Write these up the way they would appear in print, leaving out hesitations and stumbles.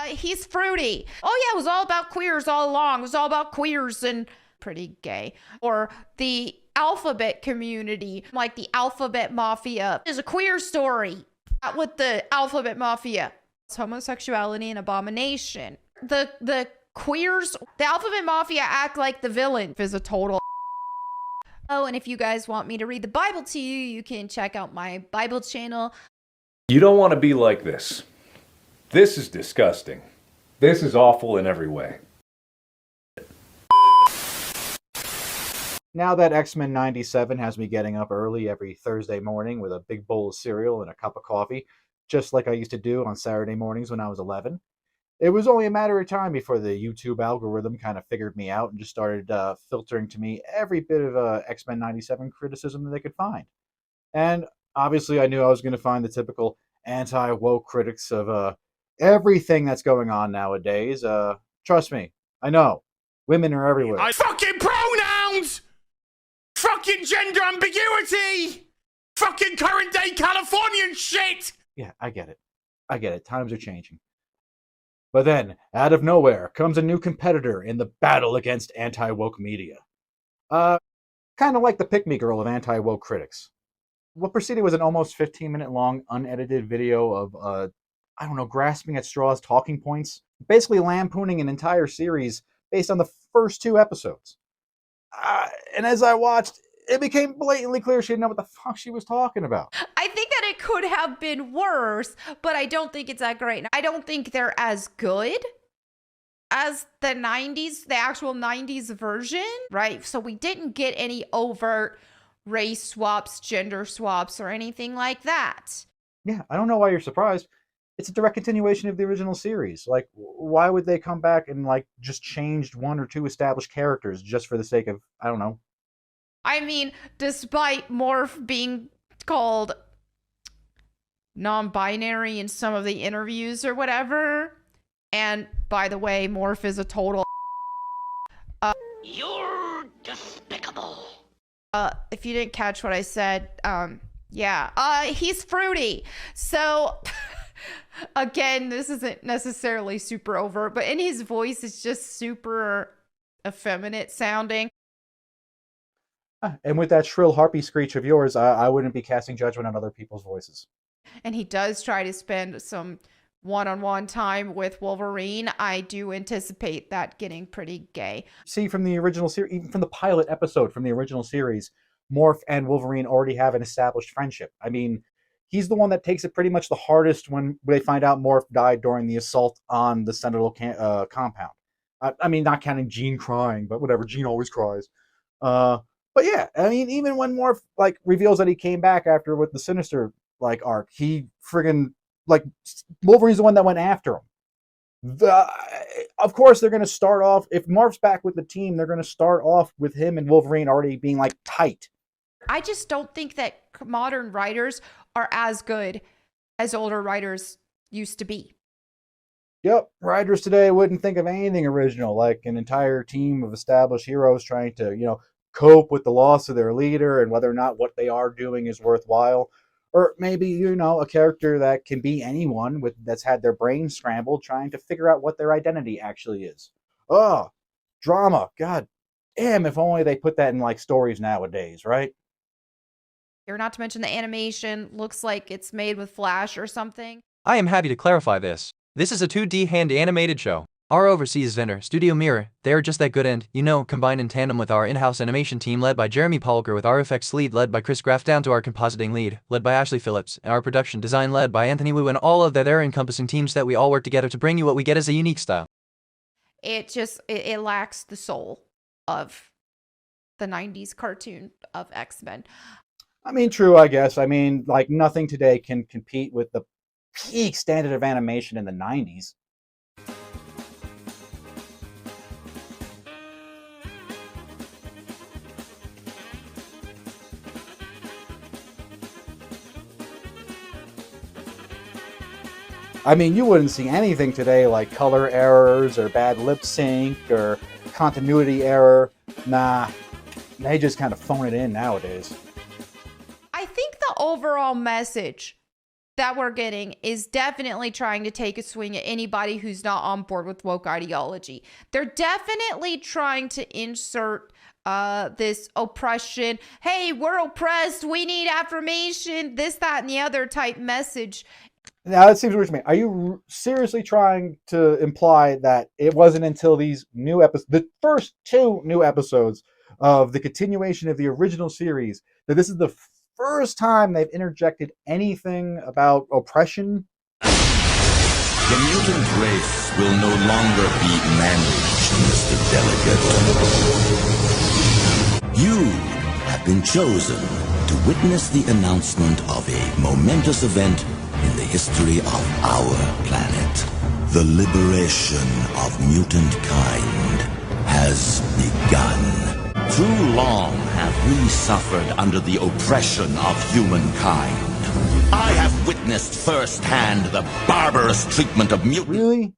he's fruity. Oh yeah, it was all about queers all along. It was all about queers and pretty gay. Or the alphabet community, like the alphabet mafia is a queer story with the alphabet mafia. It's homosexuality and abomination. The queers, the alphabet mafia act like the villain is a total. Oh, and if you guys want me to read the Bible to you, you can check out my Bible channel. You don't want to be like this. This is disgusting. This is awful in every way. Now that X-Men97 has me getting up early every Thursday morning with a big bowl of cereal and a cup of coffee, just like I used to do on Saturday mornings when I was 11, it was only a matter of time before the YouTube algorithm kind of figured me out and just started filtering to me every bit of X-Men97 criticism that they could find. And obviously I knew I was going to find the typical anti-woke critics of everything that's going on nowadays. Trust me, I know. Women are everywhere. Fucking pronouns! Fucking gender ambiguity! Fucking current day Californian shit! Yeah, I get it. I get it. Times are changing. But then, out of nowhere, comes a new competitor in the battle against anti-woke media. Kind of like the pick-me girl of anti-woke critics. What preceded was an almost 15-minute long, unedited video of, I don't know, grasping at straws talking points, basically lampooning an entire series based on the first 2 episodes. And as I watched, it became blatantly clear she didn't know what the fuck she was talking about. I think that it could have been worse, but I don't think it's that great. I don't think they're as good as the 90s, the actual 90s version, right? So we didn't get any overt race swaps, gender swaps, or anything like that. Yeah, I don't know why you're surprised. It's a direct continuation of the original series. Like, why would they come back and, like, just changed 1 or 2 established characters just for the sake of, I don't know. I mean, despite Morph being called non-binary in some of the interviews or whatever, and by the way, Morph is a total You're despicable. If you didn't catch what I said, he's fruity. So again, this isn't necessarily super overt, but in his voice it's just super effeminate sounding. And with that shrill harpy screech of yours, I wouldn't be casting judgment on other people's voices. And he does try to spend some one-on-one time with Wolverine. I do anticipate that getting pretty gay. See, from the original series, even from the pilot episode from the original series, Morph and Wolverine already have an established friendship. I mean, he's the one that takes it pretty much the hardest when they find out Morph died during the assault on the Sentinel compound. I mean, not counting Jean crying, but whatever, Jean always cries. But yeah, I mean, even when Morph, like, reveals that he came back after with the Sinister, like, arc, he friggin', like, Wolverine's the one that went after him. Of course, they're going to start off, if Morph's back with the team, they're going to start off with him and Wolverine already being, like, tight. I just don't think that modern writers are as good as older writers used to be. Yep, writers today wouldn't think of anything original, like an entire team of established heroes trying to, cope with the loss of their leader and whether or not what they are doing is worthwhile. Or maybe, a character that can be anyone that's had their brain scrambled trying to figure out what their identity actually is. Oh, drama. God damn, if only they put that in, like, stories nowadays, right? Or not to mention the animation looks like it's made with Flash or something. I am happy to clarify this. This is a 2D hand animated show. Our overseas vendor, Studio Mirror, they are just that good and, combined in tandem with our in-house animation team led by Jeremy Polgar, with our effects lead led by Chris Graff, down to our compositing lead led by Ashley Phillips, and our production design led by Anthony Wu, and all of their encompassing teams that we all work together to bring you what we get as a unique style. It lacks the soul of the 90s cartoon of X-Men. I mean, true, I guess. I mean, like, nothing today can compete with the peak standard of animation in the 90s. I mean, you wouldn't see anything today like color errors or bad lip sync or continuity error. Nah, they just kind of phone it in nowadays. I think the overall message that we're getting is definitely trying to take a swing at anybody who's not on board with woke ideology. They're definitely trying to insert this oppression. Hey, we're oppressed. We need affirmation. This, that, and the other type message. Now that seems weird to me. Are you seriously trying to imply that it wasn't until these new episodes, the first 2 new episodes of the continuation of the original series, that this is the first time they've interjected anything about oppression? The mutant race will no longer be managed, Mr. Delegate. You have been chosen to witness the announcement of a momentous event in the history of our planet. The liberation of mutant kind has begun. Too long have we suffered under the oppression of humankind. I have witnessed firsthand the barbarous treatment of mutants. Really?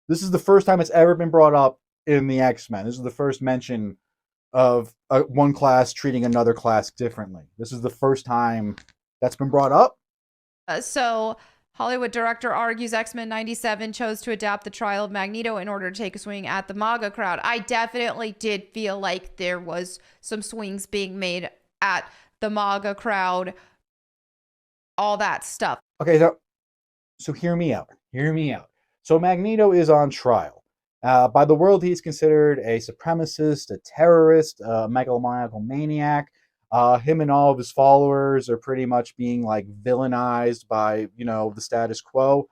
This is the first time it's ever been brought up in the X-Men. This is the first mention of one class treating another class differently. This is the first time that's been brought up? So Hollywood director argues X-Men97 chose to adapt the trial of Magneto in order to take a swing at the MAGA crowd. I definitely did feel like there was some swings being made at the MAGA crowd, all that stuff. Okay, so hear me out. Hear me out. So Magneto is on trial. By the world, he's considered a supremacist, a terrorist, a megalomaniacal maniac. Him and all of his followers are pretty much being like villainized by, the status quo.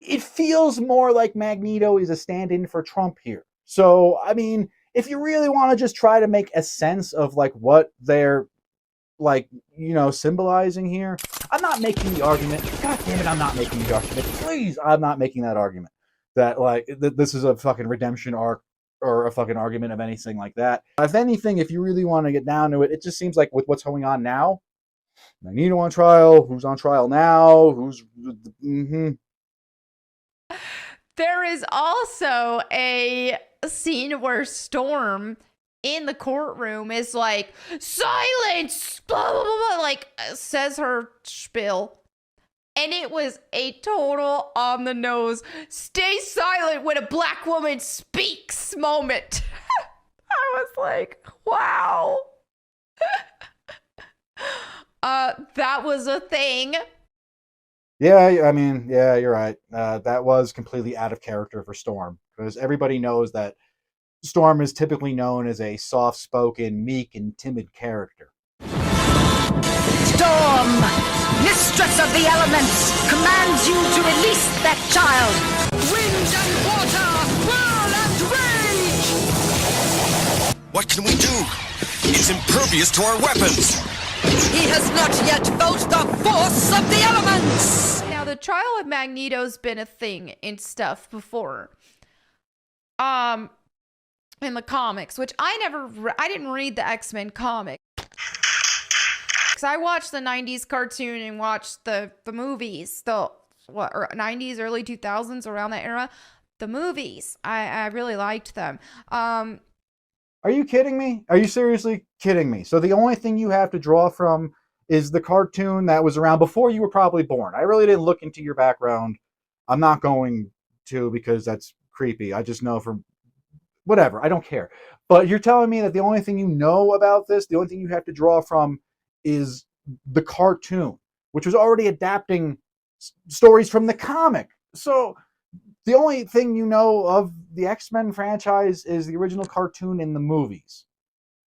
It feels more like Magneto is a stand-in for Trump here. So, I mean, if you really want to just try to make a sense of like what they're symbolizing here, I'm not making the argument. God damn it, I'm not making the argument. Please, I'm not making that argument that this is a fucking redemption arc or a fucking argument of anything like that. If anything, if you really want to get down to it, it just seems like with what's going on now, Magneto on trial, who's on trial now, There is also a scene where Storm in the courtroom is like, silence, blah, blah, blah, blah, says her spiel. And it was a total on the nose, stay silent when a black woman speaks moment. I was like, wow. That was a thing. Yeah, I mean, yeah, you're right. That was completely out of character for Storm, because everybody knows that Storm is typically known as a soft-spoken, meek, and timid character. Storm, mistress of the elements, commands you to release that child. Wind and water, whirl and rage! What can we do? He's impervious to our weapons. He has not yet felt the force of the elements! Now, the trial of Magneto's been a thing in stuff before. In the comics, which I didn't read the X-Men comic. I watched the 90s cartoon and watched the movies, or 90s, early 2000s, around that era. The movies, I really liked them. Are you kidding me? Are you seriously kidding me? So the only thing you have to draw from is the cartoon that was around before you were probably born. I really didn't look into your background. I'm not going to, because that's creepy. I just know from whatever. I don't care. But you're telling me that the only thing you know about this, the only thing you have to draw from is the cartoon, which was already adapting stories from the comic. So the only thing you know of the X-Men franchise is the original cartoon in the movies.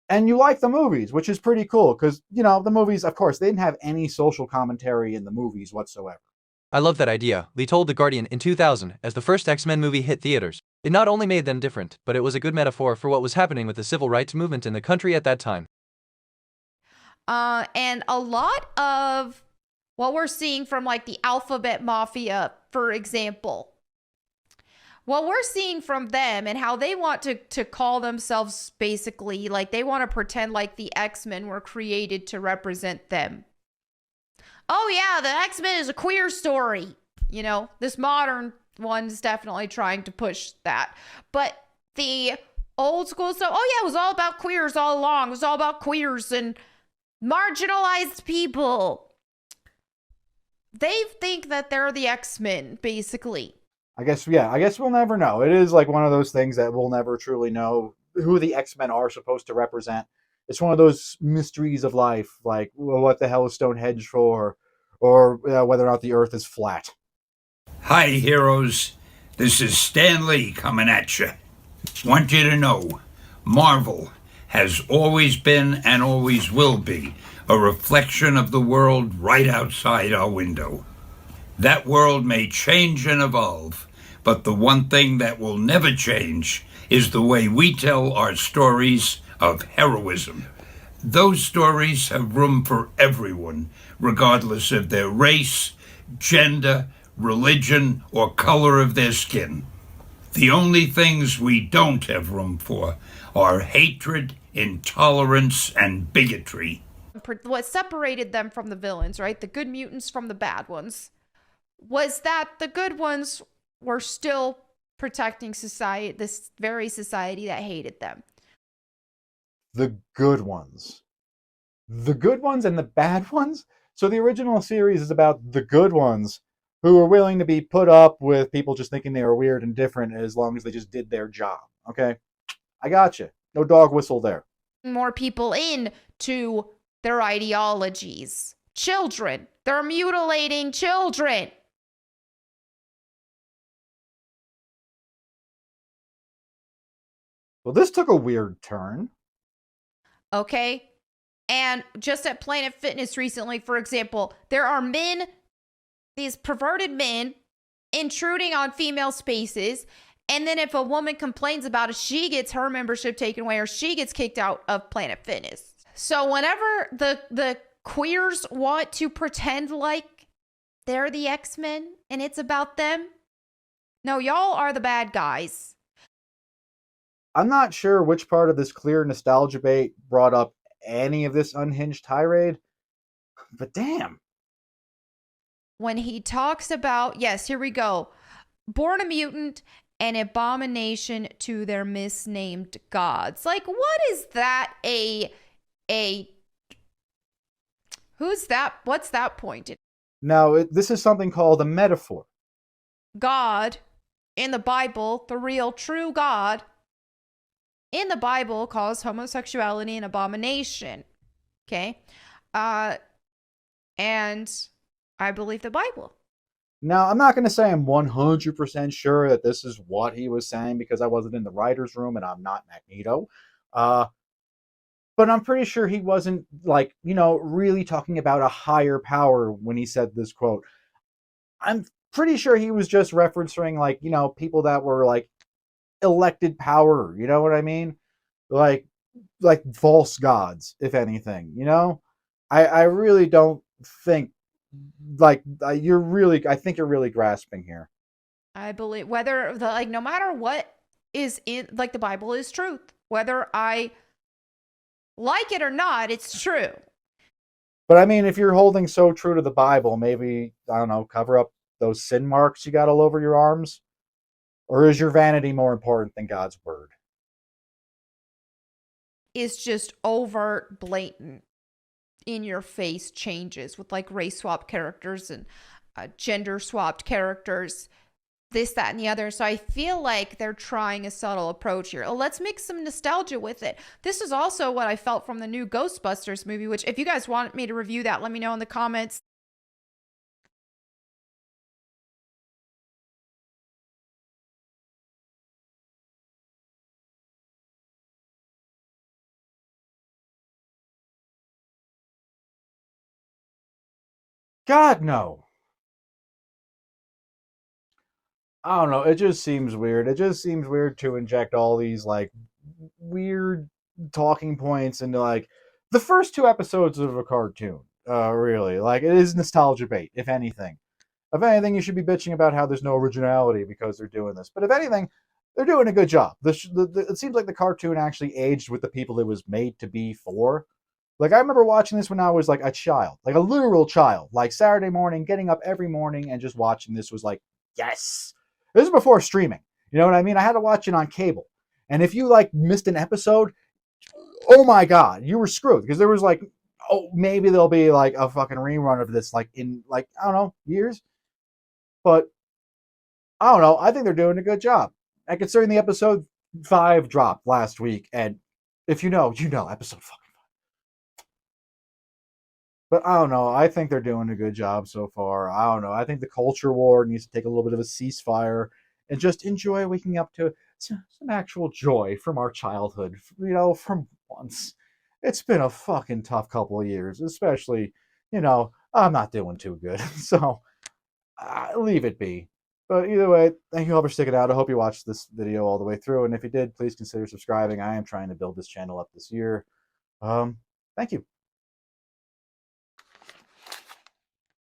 And you like the movies, which is pretty cool, because, the movies, of course, they didn't have any social commentary in the movies whatsoever. I love that idea, Lee told The Guardian in 2000 as the first X-Men movie hit theaters. It not only made them different, but it was a good metaphor for what was happening with the civil rights movement in the country at that time. And a lot of what we're seeing from the Alphabet Mafia, for example, what we're seeing from them and how they want to call themselves basically, they want to pretend like the X-Men were created to represent them. Oh yeah, the X-Men is a queer story. This modern one's definitely trying to push that. But the old school stuff, oh yeah, it was all about queers all along. It was all about queers and marginalized people. They think that they're the X-Men, basically. I guess we'll never know. It is like one of those things that we'll never truly know who the X-Men are supposed to represent. It's one of those mysteries of life, like, well, what the hell is Stonehenge for, or whether or not the Earth is flat. Hi, heroes. This is Stan Lee coming at you. Want you to know, Marvel has always been and always will be a reflection of the world right outside our window. That world may change and evolve, but the one thing that will never change is the way we tell our stories of heroism. Those stories have room for everyone, regardless of their race, gender, religion, or color of their skin. The only things we don't have room for are hatred, intolerance, and bigotry. What separated them from the villains, right? The good mutants from the bad ones, was that the good ones were still protecting society, this very society that hated them. The good ones. The good ones and the bad ones? So the original series is about the good ones who were willing to be put up with people just thinking they were weird and different as long as they just did their job. Okay? I gotcha. No dog whistle there. More people into their ideologies. Children. They're mutilating children. Well, this took a weird turn. Okay? And just at Planet Fitness recently, for example, there are men, these perverted men, intruding on female spaces. And then if a woman complains about it, she gets her membership taken away or she gets kicked out of Planet Fitness. So whenever the queers want to pretend like they're the X-Men and it's about them, no, y'all are the bad guys. I'm not sure which part of this clear nostalgia bait brought up any of this unhinged tirade, but damn. When he talks about, yes, here we go, born a mutant, an abomination to their misnamed gods. Like, what is that who's that? What's that pointed? Now, this is something called a metaphor. God in the Bible, the real true God in the Bible calls homosexuality an abomination. Okay? And I believe the Bible. Now, I'm not going to say I'm 100% sure that this is what he was saying because I wasn't in the writer's room and I'm not Magneto. But I'm pretty sure he wasn't, like, really talking about a higher power when he said this quote. I'm pretty sure he was just referencing, like, people that were, like, elected power. You know what I mean? Like false gods, if anything. I really don't think, like, I think you're really grasping here. I believe no matter what is in, like, the Bible is truth. Whether I like it or not, it's true. But I mean, if you're holding so true to the Bible, maybe, I don't know, cover up those sin marks you got all over your arms? Or is your vanity more important than God's word? It's just overt, blatant, in your face changes with, like, race swap characters and gender swapped characters, this, that, and the other. So I feel like they're trying a subtle approach here. Oh, let's mix some nostalgia with it. This is also what I felt from the new Ghostbusters movie, which, if you guys want me to review that, let me know in the comments. God, no. I don't know. It just seems weird. It just seems weird to inject all these, like, weird talking points into, like, the first 2 episodes of a cartoon. Really. Like, it is nostalgia bait, if anything. If anything, you should be bitching about how there's no originality because they're doing this. But if anything, they're doing a good job. It seems like the cartoon actually aged with the people it was made to be for. Like, I remember watching this when I was, like, a child. Like, a literal child. Like, Saturday morning, getting up every morning and just watching this was like, yes! This is before streaming. You know what I mean? I had to watch it on cable. And if you, like, missed an episode, oh my God, you were screwed. Because there was, like, oh, maybe there'll be like a fucking rerun of this, like in like, I don't know, years. But I don't know. I think they're doing a good job. And considering the episode 5 dropped last week, and if you know, episode 5. But I don't know. I think they're doing a good job so far. I don't know. I think the culture war needs to take a little bit of a ceasefire and just enjoy waking up to some actual joy from our childhood. From once. It's been a fucking tough couple of years, especially, I'm not doing too good. So leave it be. But either way, thank you all for sticking out. I hope you watched this video all the way through. And if you did, please consider subscribing. I am trying to build this channel up this year. Thank you.